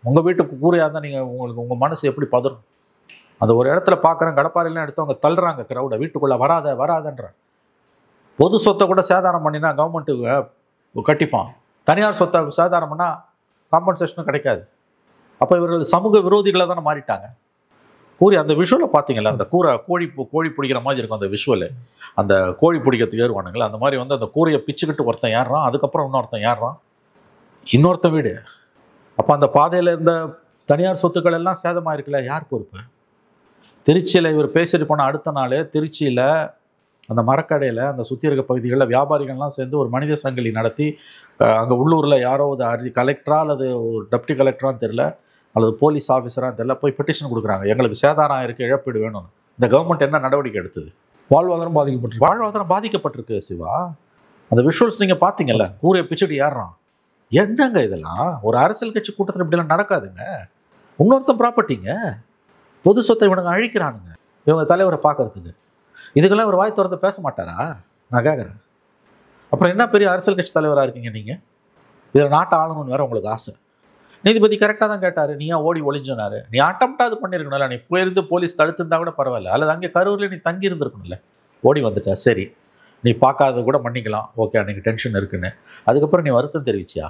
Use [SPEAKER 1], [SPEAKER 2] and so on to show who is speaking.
[SPEAKER 1] உங்கள் வீட்டுக்கு கூரையாக இருந்தால் நீங்கள் உங்களுக்கு உங்கள் மனசு எப்படி பதறும்? அந்த ஒரு இடத்துல பார்க்குறேன், கடப்பாறையெல்லாம் எடுத்து அவங்க தள்ளுறாங்க க்ரௌடை, வீட்டுக்குள்ளே வராதன்ற. பொது சொத்தை கூட சேதாரம் பண்ணினா கவர்மெண்ட்டுக்கு கட்டிப்பான், தனியார் சொத்தை சேதாரம் பண்ணால் காம்பன்சேஷனும் கிடைக்காது. அப்போ இவர்கள் சமூக விரோதிகளை தானே மாறிட்டாங்க. கூறி அந்த விஷுவலை பார்த்தீங்களா, அந்த கோழி பிடிக்கிற மாதிரி இருக்கும் அந்த விஷுவலு. அந்த கோழி பிடிக்கிறதுக்கு ஏறுவானுங்களா, அந்த மாதிரி வந்து அந்த கூரையை பிச்சுக்கிட்டு ஒருத்தன் ஏறுறான், அதுக்கப்புறம் இன்னொருத்தன் ஏறுறான், இன்னொருத்தன் வீடு. அப்போ அந்த பாதையில் இருந்த தனியார் சொத்துக்கள் எல்லாம் சேதமாக இருக்குல்ல, யார் பொறுப்பு? திருச்சியில் இவர் பேசிட்டு போன அடுத்த நாள் திருச்சியில் அந்த மரக்கடையில் அந்த சுற்றி இருக்க பகுதிகளில் வியாபாரிகள்லாம் சேர்ந்து ஒரு மனித சங்கிலி நடத்தி, அங்கே உள்ளூரில் யாரோ ஒரு கலெக்டரா அல்லது ஒரு டெப்டி கலெக்டரான்னு தெரில, அல்லது போலீஸ் ஆஃபீஸராக தெரில, போய் பெட்டிஷன் கொடுக்குறாங்க, எங்களுக்கு சேதாரம் இருக்குது, இழப்பீடு வேணும்னு. இந்த கவர்மெண்ட் என்ன நடவடிக்கை எடுத்தது? வாழ்வாதாரம் பாதிக்கப்பட்டிருக்கு சிவா. அந்த விஷுவல்ஸ் நீங்கள் பார்த்தீங்கல்ல, கூரையை பிச்சுட்டு ஏறுறான். என்னங்க இதெல்லாம்? ஒரு அரசியல் கட்சி கூட்டத்தில் இப்படிலாம் நடக்காதுங்க. இன்னொருத்தன் ப்ராப்பர்ட்டிங்க, பொது சொத்தை இவனுங்க அழிக்கிறானுங்க இவங்க தலைவரை பார்க்கறதுக்கு. இதுக்கெல்லாம் ஒரு வாய் திறந்து பேச மாட்டாரா? நான் கேட்குறேன். அப்புறம் என்ன பெரிய அரசியல் கட்சி தலைவராக இருக்கீங்க நீங்கள்? இதில் நாட்டை ஆளணும்னு வேற உங்களுக்கு ஆசை. நீதிபதி கரெக்டாக தான் கேட்டார், நீ ஏன் ஓடி ஒளிஞ்சோனாரு? நீ அட்டம்ப்டாவது பண்ணியிருக்கணும்ல, நீ போயிருந்து போலீஸ் தடுத்திருந்தா கூட பரவாயில்ல, அல்லது அங்கே கரூரில் நீ தங்கி இருந்திருக்கணும்ல. ஓடி வந்துட்ட, சரி, நீ பார்க்காத கூட மன்னிக்கலாம், ஓகே, அன்றைக்கி டென்ஷன் இருக்குன்னு. அதுக்கப்புறம் நீ வருத்தம் தெரிவிச்சியா?